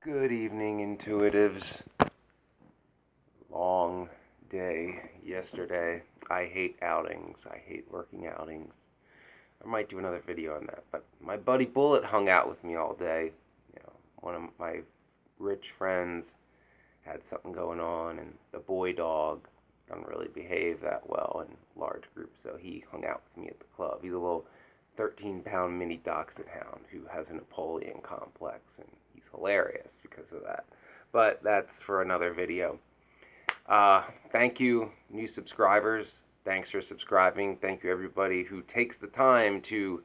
Good evening, intuitives. Long day yesterday. I hate outings. I hate working outings. I might do another video on that. But my buddy Bullet hung out with me all day. One of my rich friends had something going on, and the boy dog doesn't really behave that well in large groups, so he hung out with me at the club. He's a little 13-pound mini dachshund hound who has a Napoleon complex, and he's hilarious because of that. But that's for another video. Thank you, new subscribers. Thanks for subscribing. Thank you, everybody who takes the time to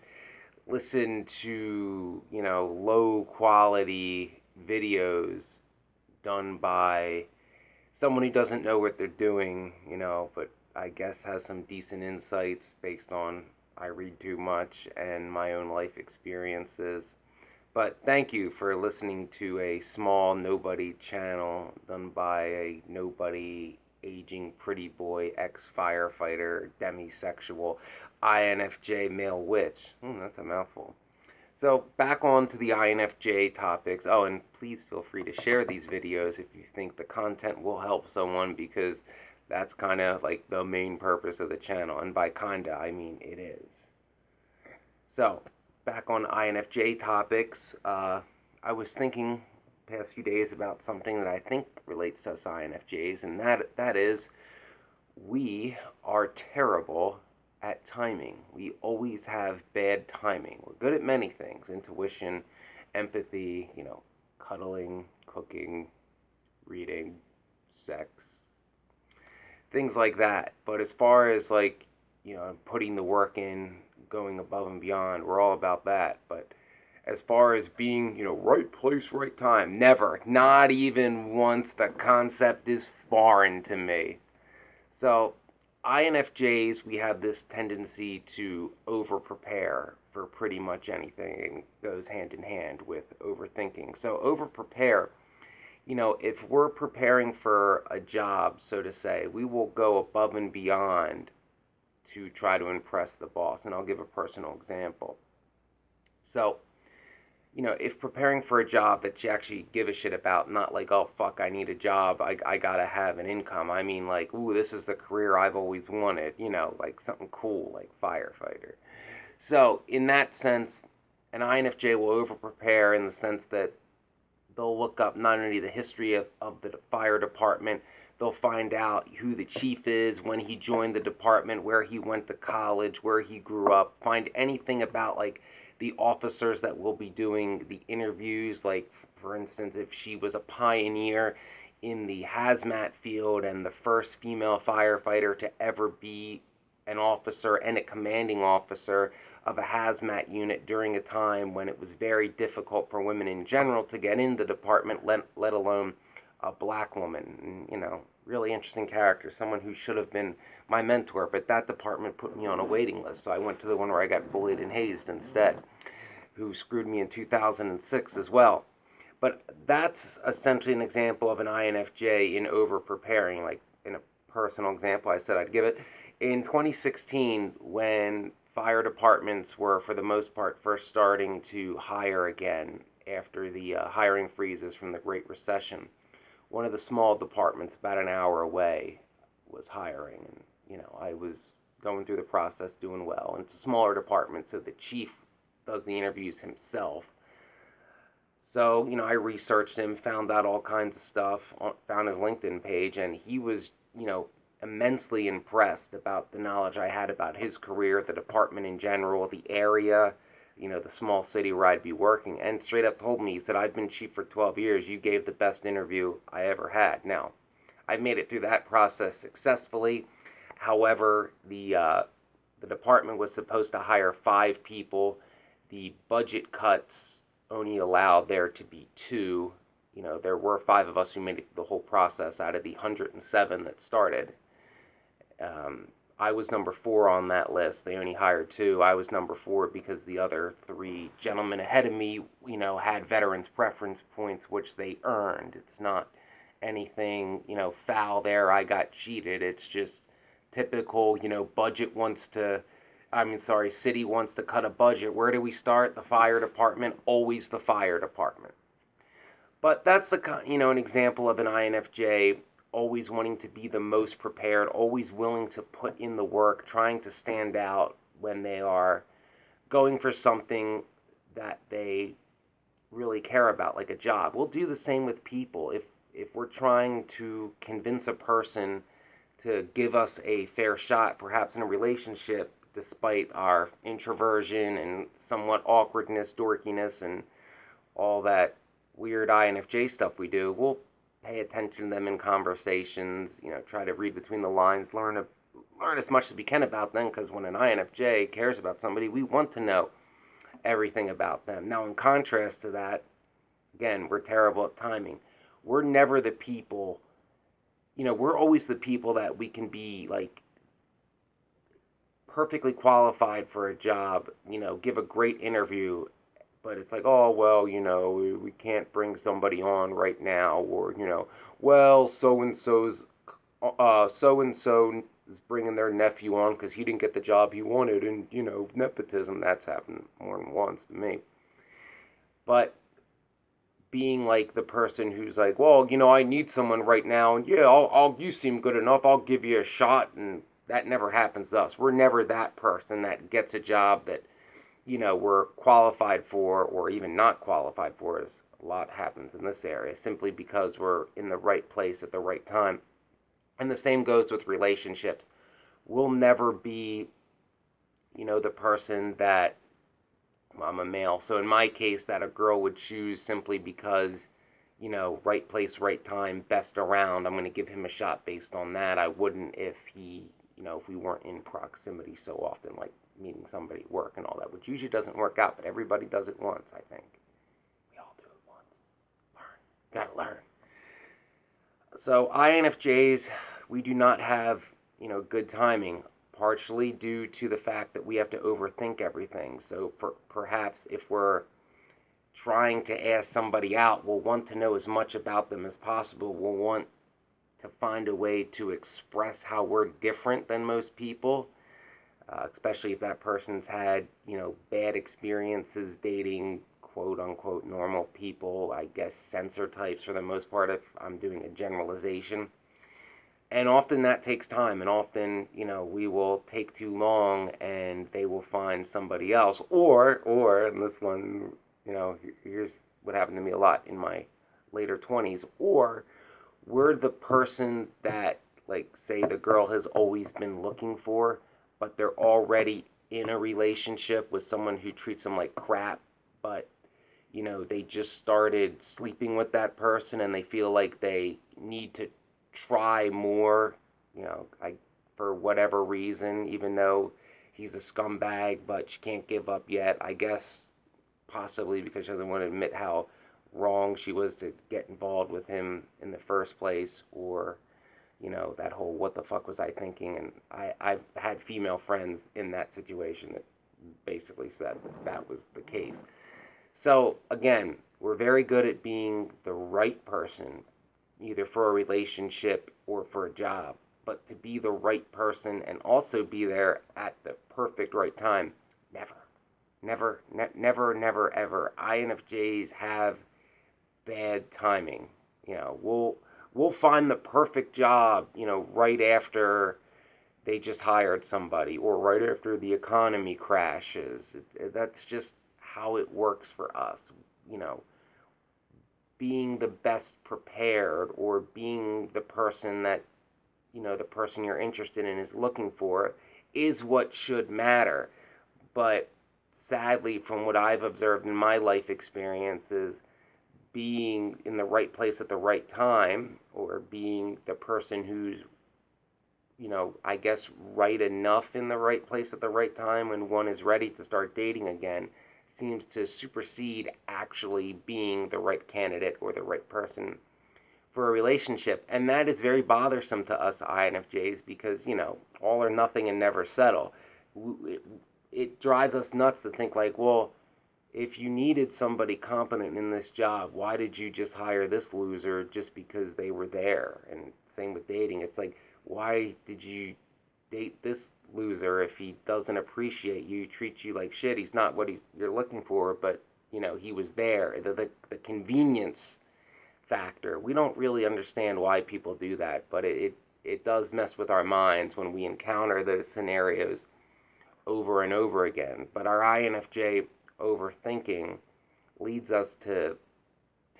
listen to, low quality videos done by someone who doesn't know what they're doing, but I guess has some decent insights based on I read too much and my own life experiences. But thank you for listening to a small nobody channel done by a nobody aging pretty boy ex-firefighter demisexual INFJ male witch. That's a mouthful. So back on to the INFJ topics. Oh, and please feel free to share these videos if you think the content will help someone, because that's kind of like the main purpose of the channel. And by kinda, I mean it is. So back on INFJ topics, I was thinking the past few days about something that I think relates to us INFJs, and that is we are terrible at timing. We always have bad timing. We're good at many things: intuition, empathy, cuddling, cooking, reading, sex, things like that. But as far as putting the work in, going above and beyond, we're all about that. But as far as being, right place, right time, never. Not even once. The concept is foreign to me. So, INFJs, we have this tendency to over prepare for pretty much anything. It goes hand in hand with overthinking. So, over prepare, if we're preparing for a job, so to say, we will go above and beyond to try to impress the boss. And I'll give a personal example. So, if preparing for a job that you actually give a shit about, not like, oh, fuck, I need a job, I gotta have an income. I mean, like, ooh, this is the career I've always wanted, like something cool, like firefighter. So, in that sense, an INFJ will over prepare in the sense that they'll look up not only the history of the fire department, they'll find out who the chief is, when he joined the department, where he went to college, where he grew up, find anything about, like, the officers that will be doing the interviews. Like, for instance, if she was a pioneer in the hazmat field and the first female firefighter to ever be an officer and a commanding officer of a hazmat unit during a time when it was very difficult for women in general to get in the department, let alone a black woman. Really interesting character, someone who should have been my mentor, but that department put me on a waiting list, so I went to the one where I got bullied and hazed instead, who screwed me in 2006 as well. But that's essentially an example of an INFJ in over preparing. Like, in a personal example, I said I'd give it. In 2016, when fire departments were, for the most part, first starting to hire again after the hiring freezes from the Great Recession, one of the small departments about an hour away was hiring. And, I was going through the process, doing well. And it's a smaller department, so the chief does the interviews himself. So, I researched him, found out all kinds of stuff, found his LinkedIn page, and he was, immensely impressed about the knowledge I had about his career, the department in general, the area, the small city where I'd be working, and straight up told me, he said, I've been chief for 12 years, you gave the best interview I ever had. Now, I made it through that process successfully. However, the department was supposed to hire 5 people. The budget cuts only allowed there to be 2. There were 5 of us who made it through the whole process out of the 107 that started. I was number 4 on that list. They only hired 2. I was number 4 because the other 3 gentlemen ahead of me, had veterans preference points, which they earned. It's not anything, foul there. I got cheated. It's just typical, city wants to cut a budget. Where do we start? The fire department, always the fire department. But that's an example of an INFJ always wanting to be the most prepared, always willing to put in the work, trying to stand out when they are going for something that they really care about, like a job. We'll do the same with people. If we're trying to convince a person to give us a fair shot, perhaps in a relationship, despite our introversion and somewhat awkwardness, dorkiness, and all that weird INFJ stuff we do, we'll pay attention to them in conversations, try to read between the lines, learn as much as we can about them, because when an INFJ cares about somebody, we want to know everything about them. Now, in contrast to that, again, we're terrible at timing. We're never the people, we're always the people that we can be like perfectly qualified for a job, give a great interview, but it's like, oh, well, we can't bring somebody on right now, or, well, so and so is bringing their nephew on because he didn't get the job he wanted, and, nepotism, that's happened more than once to me. But being like the person who's like, well, I need someone right now, and yeah, you seem good enough, I'll give you a shot, and that never happens to us. We're never that person that gets a job that, we're qualified for, or even not qualified for, as a lot happens in this area, simply because we're in the right place at the right time. And the same goes with relationships. We'll never be, the person that, well, I'm a male, so in my case, that a girl would choose simply because, right place, right time, best around. I'm going to give him a shot based on that. I wouldn't if if we weren't in proximity so often, like meeting somebody at work and all that, which usually doesn't work out, but everybody does it once, I think. We all do it once. Learn. Gotta learn. So INFJs, we do not have, good timing, partially due to the fact that we have to overthink everything. So perhaps if we're trying to ask somebody out, we'll want to know as much about them as possible. We'll want to find a way to express how we're different than most people, especially if that person's had, bad experiences dating quote unquote normal people, I guess sensor types for the most part, if I'm doing a generalization. And often that takes time, and often, we will take too long and they will find somebody else. Or, and this one, here's what happened to me a lot in my later 20s, or we're the person that, like, say the girl has always been looking for, but they're already in a relationship with someone who treats them like crap, but, they just started sleeping with that person and they feel like they need to try more, for whatever reason, even though he's a scumbag, but she can't give up yet. I guess possibly because she doesn't want to admit how wrong she was to get involved with him in the first place, or that whole what the fuck was I thinking. And I've had female friends in that situation that basically said that was the case. So again, we're very good at being the right person, either for a relationship or for a job. But to be the right person and also be there at the perfect right time, never. Never, ever. INFJs have bad timing. We'll find the perfect job, right after they just hired somebody, or right after the economy crashes. That's just how it works for us. You know, being the best prepared, or being the person that, the person you're interested in is looking for, is what should matter. But sadly, from what I've observed in my life experiences, being in the right place at the right time, or being the person who's, I guess, right enough in the right place at the right time when one is ready to start dating again, seems to supersede actually being the right candidate or the right person for a relationship. And that is very bothersome to us INFJs because, all or nothing and never settle. It drives us nuts to think like, well, if you needed somebody competent in this job, why did you just hire this loser just because they were there? And same with dating. It's like, why did you date this loser if he doesn't appreciate you, treats you like shit? He's not what you're looking for, but, he was there. The convenience factor. We don't really understand why people do that, but it does mess with our minds when we encounter those scenarios over and over again. But our INFJ overthinking leads us to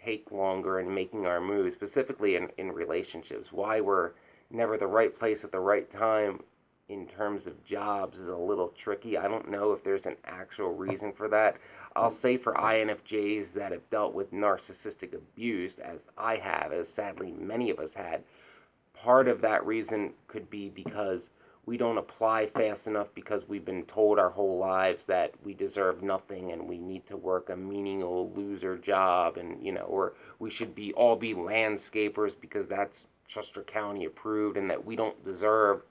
take longer in making our moves, specifically in relationships. Why we're never the right place at the right time in terms of jobs is a little tricky. I don't know if there's an actual reason for that. I'll say for INFJs that have dealt with narcissistic abuse, as I have, as sadly many of us had, part of that reason could be because we don't apply fast enough because we've been told our whole lives that we deserve nothing and we need to work a menial loser job, and or we should be all be landscapers because that's Chester County approved, and that we don't deserve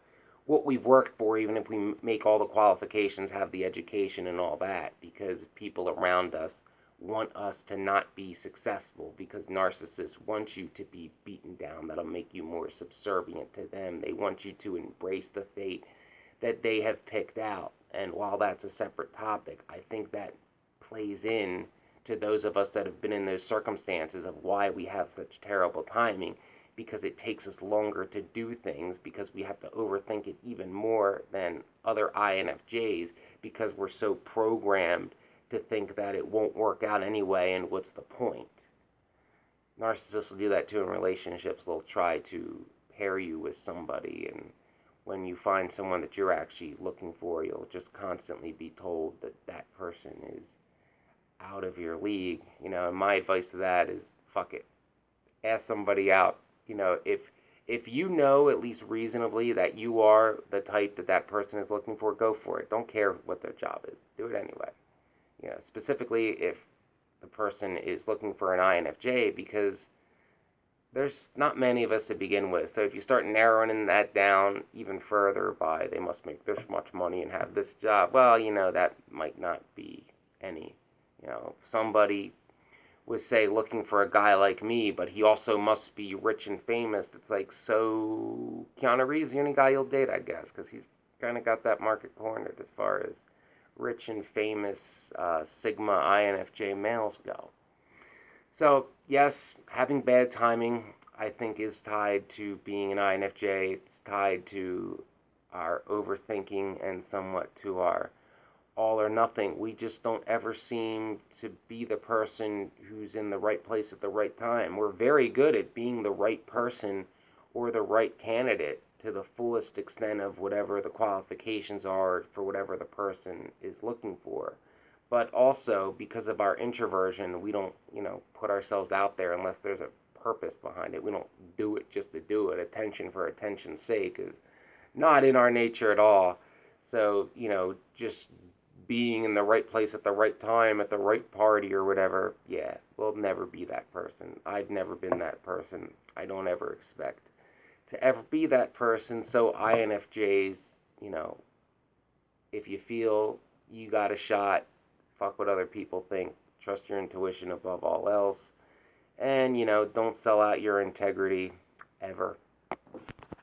what we've worked for, even if we make all the qualifications, have the education and all that, because people around us want us to not be successful, because narcissists want you to be beaten down. That'll make you more subservient to them. They want you to embrace the fate that they have picked out. And while that's a separate topic, I think that plays in to those of us that have been in those circumstances of why we have such terrible timing, because it takes us longer to do things, because we have to overthink it even more than other INFJs, because we're so programmed to think that it won't work out anyway, and what's the point? Narcissists will do that too in relationships. They'll try to pair you with somebody, and when you find someone that you're actually looking for, you'll just constantly be told that that person is out of your league. And my advice to that is, fuck it. Ask somebody out. If you know at least reasonably that you are the type that that person is looking for, go for it. Don't care what their job is. Do it anyway. Specifically if the person is looking for an INFJ, because there's not many of us to begin with. So if you start narrowing that down even further by they must make this much money and have this job, well, that might not be any. Somebody was, say, looking for a guy like me, but he also must be rich and famous. It's like, so Keanu Reeves the only guy you'll date, I guess, because he's kind of got that market cornered as far as rich and famous Sigma INFJ males go. So, yes, having bad timing, I think, is tied to being an INFJ. It's tied to our overthinking and somewhat to our all or nothing. We just don't ever seem to be the person who's in the right place at the right time. We're very good at being the right person or the right candidate to the fullest extent of whatever the qualifications are for whatever the person is looking for. But also, because of our introversion, we don't, put ourselves out there unless there's a purpose behind it. We don't do it just to do it. Attention for attention's sake is not in our nature at all. So, just being in the right place at the right time, at the right party or whatever, yeah, we'll never be that person. I've never been that person. I don't ever expect to ever be that person. So INFJs, if you feel you got a shot, fuck what other people think. Trust your intuition above all else. And, don't sell out your integrity ever.